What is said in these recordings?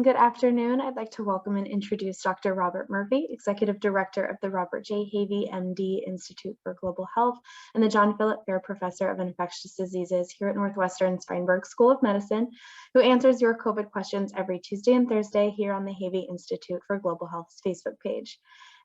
Good afternoon. I'd like to welcome and introduce Dr. Robert Murphy, Executive Director of the Robert J. Havey, MD, Institute for Global Health, and the John Philip Fair Professor of Infectious Diseases here at Northwestern's Feinberg School of Medicine, who answers your COVID questions every Tuesday and Thursday here on the Havey Institute for Global Health's Facebook page.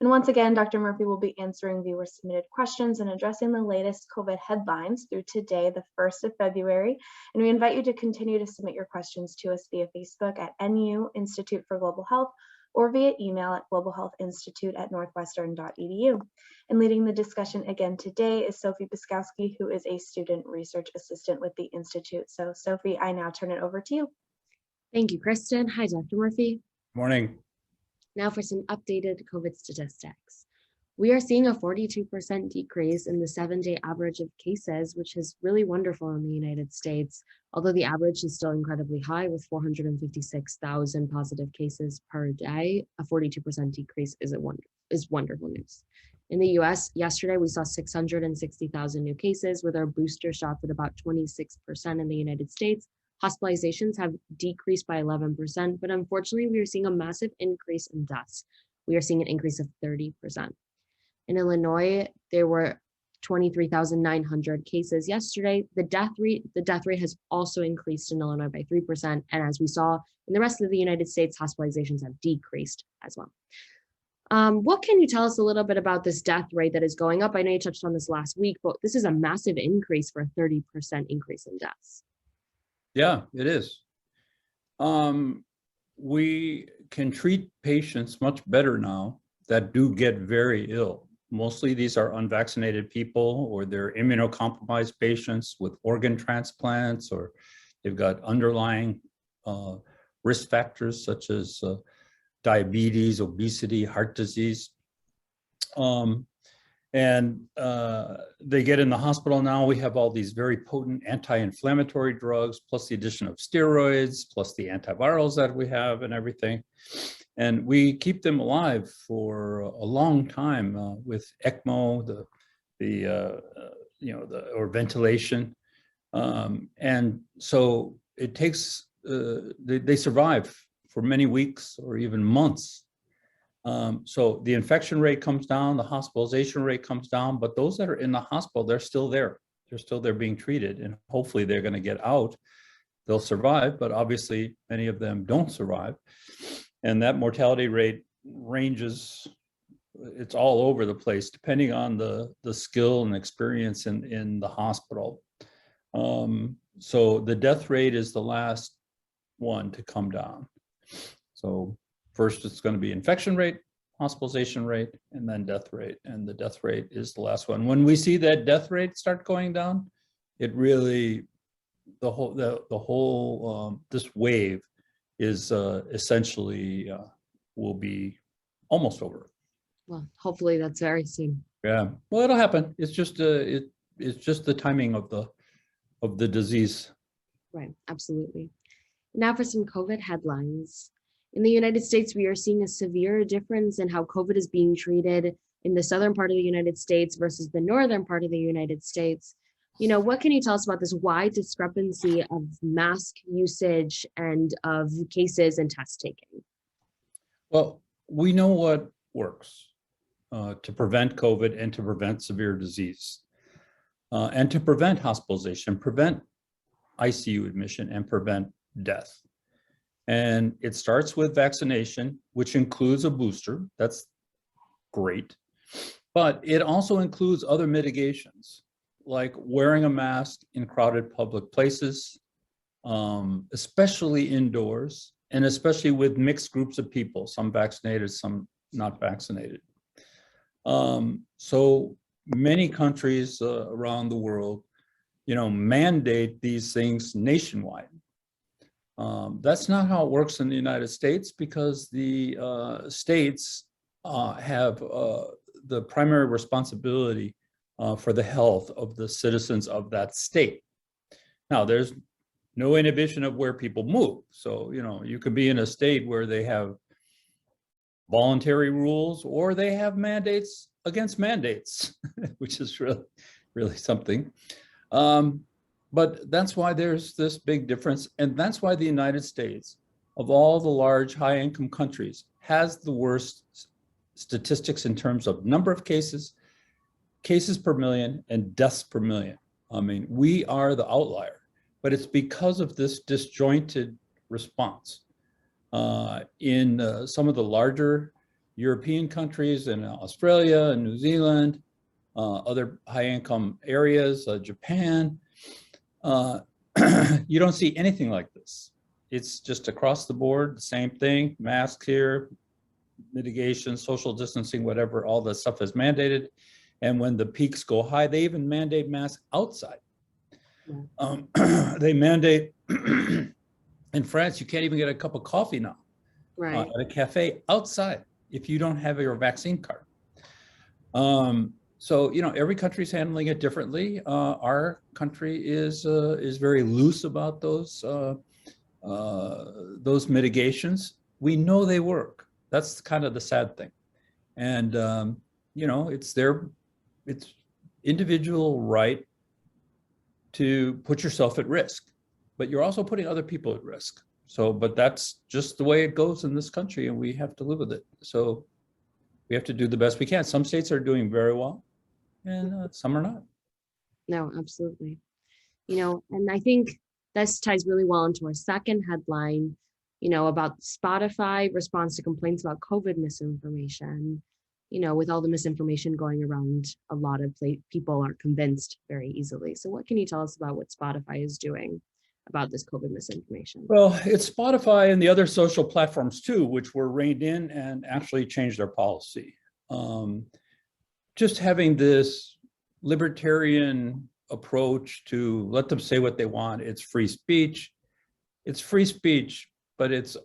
And once again, Dr. Murphy will be answering viewer-submitted questions and addressing the latest COVID headlines through today, the 1st of February. And we invite you to continue to submit your questions to us via Facebook at NU Institute for Global Health or via email at globalhealthinstitute@northwestern.edu. And leading the discussion again today is Sophie Biskowski, who is a student research assistant with the Institute. So Sophie, I now turn it over to you. Thank you, Kristen. Hi, Dr. Murphy. Morning. Now for some updated COVID statistics. We are seeing a 42% decrease in the 7-day average of cases, which is really wonderful in the United States, although the average is still incredibly high with 456,000 positive cases per day. A 42% decrease is wonderful news. In the US, yesterday we saw 660,000 new cases, with our booster shots at about 26% in the United States. Hospitalizations have decreased by 11%, but unfortunately, we are seeing a massive increase in deaths. We are seeing an increase of 30%. In Illinois, there were 23,900 cases yesterday. The death rate has also increased in Illinois by 3%. And as we saw in the rest of the United States, hospitalizations have decreased as well. What can you tell us a little bit about this death rate that is going up? I know you touched on this last week, but this is a massive increase for a 30% increase in deaths. Yeah, it is. We can treat patients much better now that do get very ill. Mostly these are unvaccinated people, or they're immunocompromised patients with organ transplants, or they've got underlying risk factors such as diabetes, obesity, heart disease. They get in the hospital now. We have all these very potent anti-inflammatory drugs, plus the addition of steroids, plus the antivirals that we have and everything. And we keep them alive for a long time with ECMO, or ventilation. And so it takes, they survive for many weeks or even months. So the infection rate comes down, the hospitalization rate comes down, but those that are in the hospital, they're still there. They're still there being treated, and hopefully they're going to get out. They'll survive, but obviously many of them don't survive. And that mortality rate ranges, it's all over the place, depending on the skill and experience in the hospital. So the death rate is the last one to come down. So first, it's going to be infection rate, hospitalization rate, and then death rate. And the death rate is the last one. When we see that death rate start going down, it really, this wave is essentially will be almost over. Well, hopefully that's very soon. Yeah, well, it'll happen. It's just it's just the timing of the disease. Right, absolutely. Now for some COVID headlines. In the United States, we are seeing a severe difference in how COVID is being treated in the southern part of the United States versus the northern part of the United States. What can you tell us about this wide discrepancy of mask usage and of cases and test taking? Well, we know what works to prevent COVID and to prevent severe disease and to prevent hospitalization, prevent ICU admission, and prevent death. And it starts with vaccination, which includes a booster. That's great. But it also includes other mitigations, like wearing a mask in crowded public places, especially indoors, and especially with mixed groups of people, some vaccinated, some not vaccinated. So many countries around the world, mandate these things nationwide. That's not how it works in the United States, because the states have the primary responsibility for the health of the citizens of that state. Now, there's no inhibition of where people move. So, you could be in a state where they have voluntary rules, or they have mandates against mandates, which is really something. But that's why there's this big difference. And that's why the United States of all the large high-income countries, has the worst statistics in terms of number of cases, cases per million, and deaths per million. I mean, we are the outlier, but it's because of this disjointed response. In some of the larger European countries, in Australia and New Zealand, other high-income areas, Japan, you don't see anything like this. It's just across the board, the same thing, masks here, mitigation, social distancing, whatever, all this stuff is mandated. And when the peaks go high, they even mandate masks outside. They mandate, in France, you can't even get a cup of coffee now at a cafe outside if you don't have your vaccine card. So, you know, every country's handling it differently. Our country is very loose about those mitigations. We know they work. That's kind of the sad thing. And, you know, it's individual right to put yourself at risk, but you're also putting other people at risk. So, but that's just the way it goes in this country, and we have to live with it. So we have to do the best we can. Some states are doing very well, and some are not. No, absolutely. You know, and I think this ties really well into our second headline, you know, about Spotify response to complaints about COVID misinformation. You know, with all the misinformation going around, a lot of people aren't convinced very easily. So what can you tell us about what Spotify is doing about this COVID misinformation? Well, it's Spotify and the other social platforms too, which were reined in and actually changed their policy. Just having this libertarian approach to let them say what they want. It's free speech. It's free speech, but it's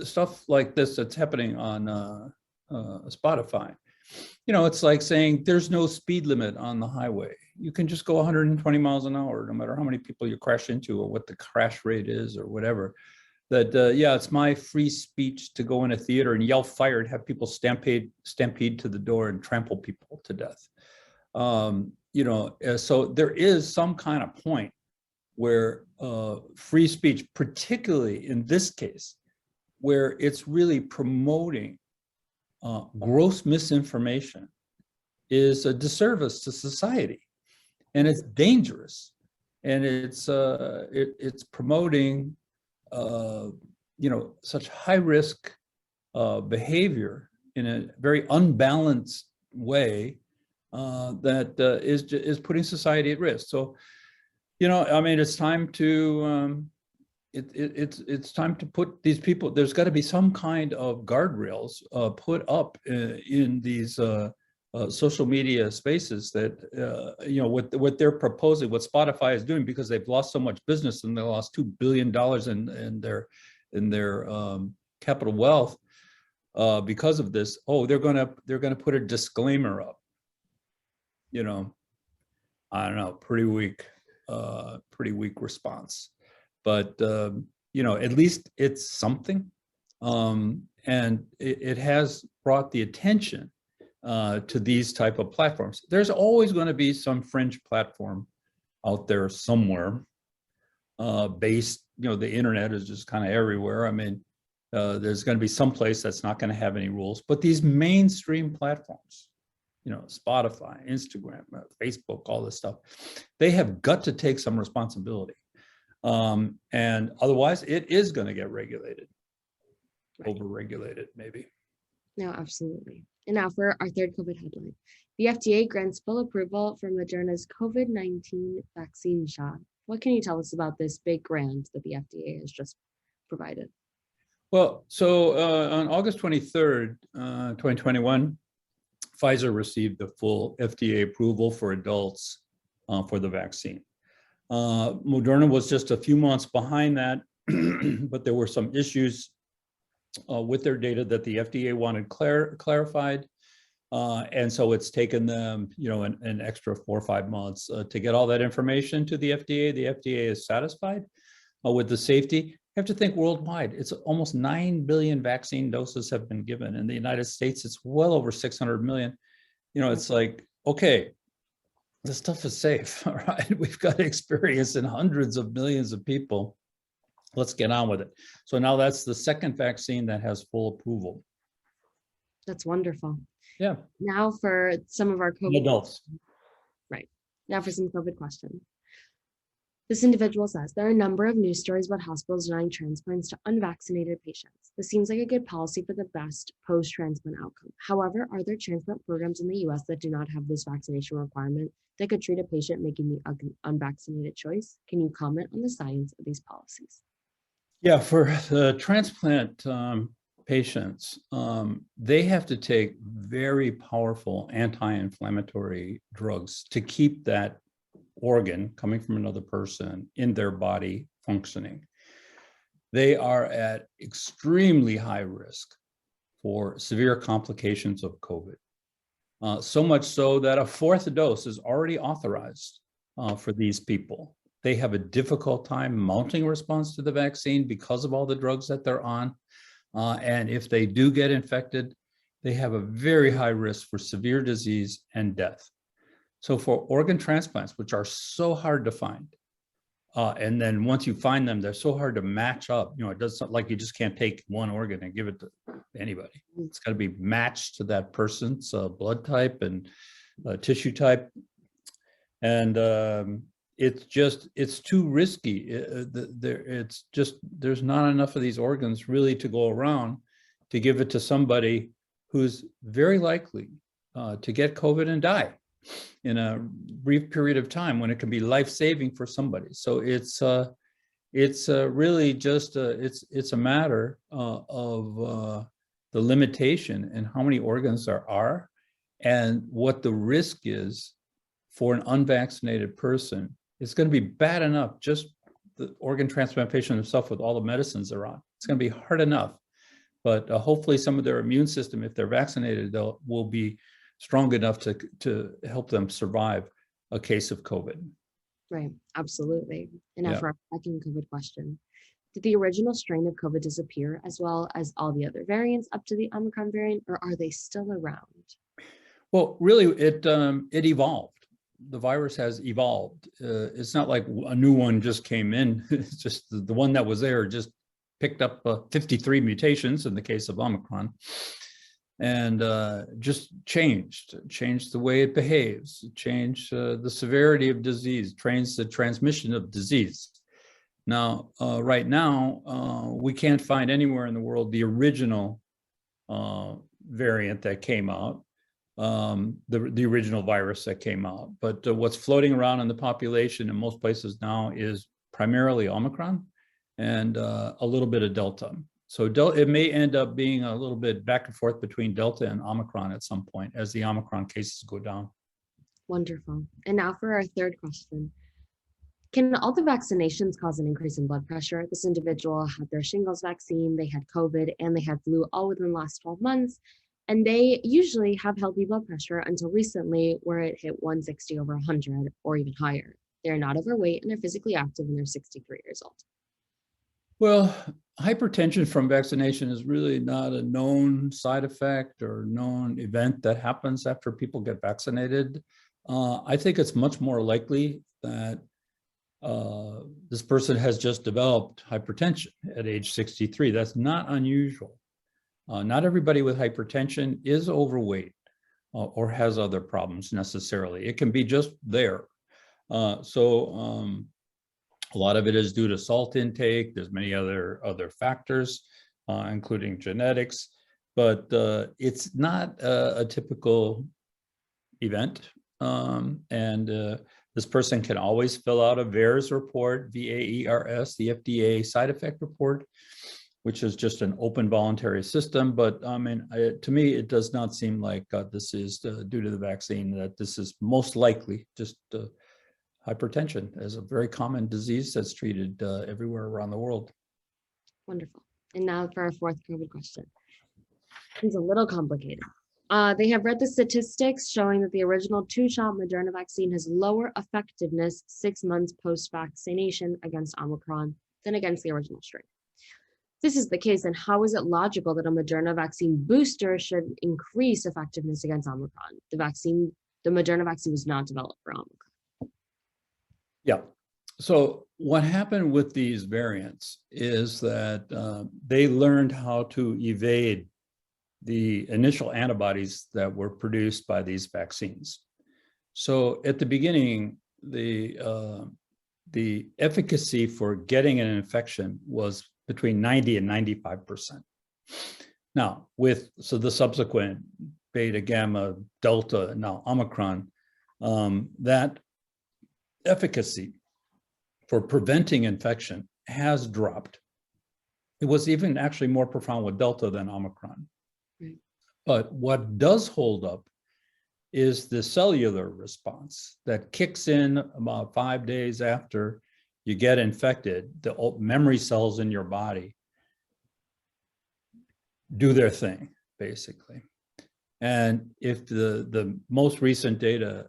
stuff like this that's happening on Spotify. You know, it's like saying there's no speed limit on the highway. You can just go 120 miles an hour, no matter how many people you crash into or what the crash rate is or whatever. That, yeah, it's my free speech to go in a theater and yell fire and have people stampede to the door and trample people to death. You know, so there is some kind of point where free speech, particularly in this case, where it's really promoting gross misinformation, is a disservice to society, and it's dangerous, and it's promoting you know, such high risk behavior in a very unbalanced way that is putting society at risk. So, you know, I mean, it's time to it's time to put these people. There's got to be some kind of guardrails put up in these social media spaces that you know, what they're proposing, what Spotify is doing, because they've lost so much business and they lost $2 billion in their capital wealth because of this. Oh, they're gonna put a disclaimer up. You know, I don't know, pretty weak response. But you know, at least it's something, and it has brought the attention to these type of platforms. There's always going to be some fringe platform out there somewhere, based, you know, the internet is just kind of everywhere. I mean, there's going to be some place that's not going to have any rules, but these mainstream platforms, you know, Spotify, Instagram, Facebook, all this stuff, they have got to take some responsibility. And otherwise it is going to get regulated, over-regulated maybe. No, absolutely. And now for our third COVID headline. The FDA grants full approval for Moderna's COVID-19 vaccine shot. What can you tell us about this big grant that the FDA has just provided? Well, so on August 23rd, 2021, Pfizer received the full FDA approval for adults for the vaccine. Moderna was just a few months behind that, but there were some issues with their data that the FDA wanted clarified. And so it's taken them, you know, an extra 4 or 5 months to get all that information to the FDA. The FDA is satisfied with the safety. You have to think worldwide, it's almost 9 billion vaccine doses have been given. In the United States, it's well over 600 million. You know, it's like, okay, this stuff is safe, all right? We've got experience in hundreds of millions of people. let's get on with it. So now that's the second vaccine that has full approval. That's wonderful. Yeah. Now for some of our COVID Adults. Right. Now for some COVID questions. This individual says, there are a number of news stories about hospitals denying transplants to unvaccinated patients. This seems like a good policy for the best post-transplant outcome. However, are there transplant programs in the US that do not have this vaccination requirement that could treat a patient making the unvaccinated choice? Can you comment on the science of these policies? Yeah, for the transplant patients, they have to take very powerful anti-inflammatory drugs to keep that organ coming from another person in their body functioning. They are at extremely high risk for severe complications of COVID. So much so that a fourth dose is already authorized for these people. They have a difficult time mounting a response to the vaccine because of all the drugs that they're on. And if they do get infected, they have a very high risk for severe disease and death. So for organ transplants, which are so hard to find, and then once you find them, they're so hard to match up. You know, it doesn't like you just can't take one organ and give it to anybody. It's got to be matched to that person's blood type and tissue type. And it's too risky. There's not enough of these organs really to go around to give it to somebody who's very likely to get COVID and die in a brief period of time when it can be life-saving for somebody. So it's really just it's a matter of the limitation and how many organs there are and what the risk is for an unvaccinated person. It's going to be bad enough, just the organ transplantation himself with all the medicines they're on. It's going to be hard enough, but hopefully some of their immune system, if they're vaccinated, will be strong enough to help them survive a case of COVID. Right, absolutely. And now for our second COVID question. Did the original strain of COVID disappear as well as all the other variants up to the Omicron variant, or are they still around? Well, really, it evolved. The virus has evolved. It's not like a new one just came in. It's just the one that was there just picked up 53 mutations in the case of Omicron, and just changed the way it behaves, changed the severity of disease, changed the transmission of disease. Now, right now, we can't find anywhere in the world the original variant that came out, the original virus that came out. But what's floating around in the population in most places now is primarily Omicron and a little bit of Delta. So it may end up being a little bit back and forth between Delta and Omicron at some point as the Omicron cases go down. Wonderful. And now for our third question. Can all the vaccinations cause an increase in blood pressure? This individual had their shingles vaccine, they had COVID, and they had flu all within the last 12 months. And they usually have healthy blood pressure until recently, where it hit 160 over 100 or even higher. They're not overweight and they're physically active and they're 63 years old. Well, hypertension from vaccination is really not a known side effect or known event that happens after people get vaccinated. I think it's much more likely that this person has just developed hypertension at age 63. That's not unusual. Not everybody with hypertension is overweight or has other problems necessarily. It can be just there. A lot of it is due to salt intake. There's many other factors, including genetics, but it's not a typical event. This person can always fill out a VAERS report, VAERS, the FDA side effect report, which is just an open voluntary system. But I mean, to me, it does not seem like this is due to the vaccine, that this is most likely just hypertension is a very common disease that's treated everywhere around the world. Wonderful. And now for our fourth COVID question. It's a little complicated. They have read the statistics showing that the original 2-shot Moderna vaccine has lower effectiveness 6 months post-vaccination against Omicron than against the original strain. If this is the case, then how is it logical that a Moderna vaccine booster should increase effectiveness against Omicron? The Moderna vaccine was not developed for Omicron. Yeah. So what happened with these variants is that they learned how to evade the initial antibodies that were produced by these vaccines. So at the beginning, the efficacy for getting an infection was between 90 and 95%. Now, with the subsequent beta, gamma, delta, now Omicron, that efficacy for preventing infection has dropped. It was even actually more profound with delta than Omicron. Right. But what does hold up is the cellular response that kicks in about 5 days after you get infected. The memory cells in your body do their thing, basically. And if the most recent data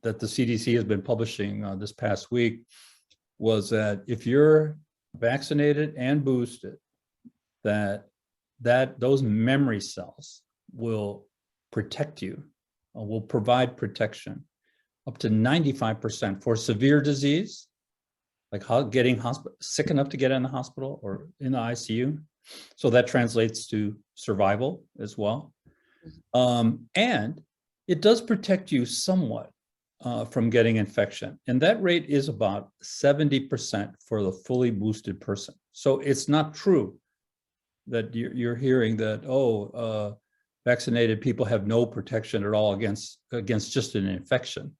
that the CDC has been publishing this past week was that if you're vaccinated and boosted, that those memory cells will protect you, will provide protection up to 95% for severe disease, like getting sick enough to get in the hospital or in the ICU. So that translates to survival as well. And it does protect you somewhat from getting infection. And that rate is about 70% for the fully boosted person. So it's not true that you're hearing that, vaccinated people have no protection at all against just an infection.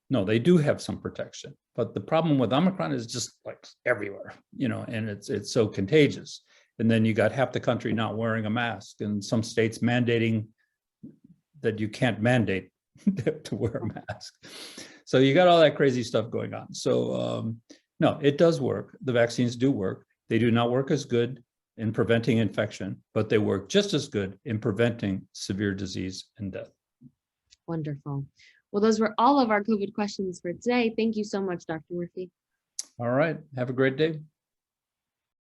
No, they do have some protection. But the problem with Omicron is just like everywhere, and it's so contagious. And then you got half the country not wearing a mask, and some states mandating that you can't mandate to wear a mask. So you got all that crazy stuff going on. So no, it does work. The vaccines do work. They do not work as good in preventing infection, but they work just as good in preventing severe disease and death. Wonderful. Well, those were all of our COVID questions for today. Thank you so much, Dr. Murphy. All right. Have a great day.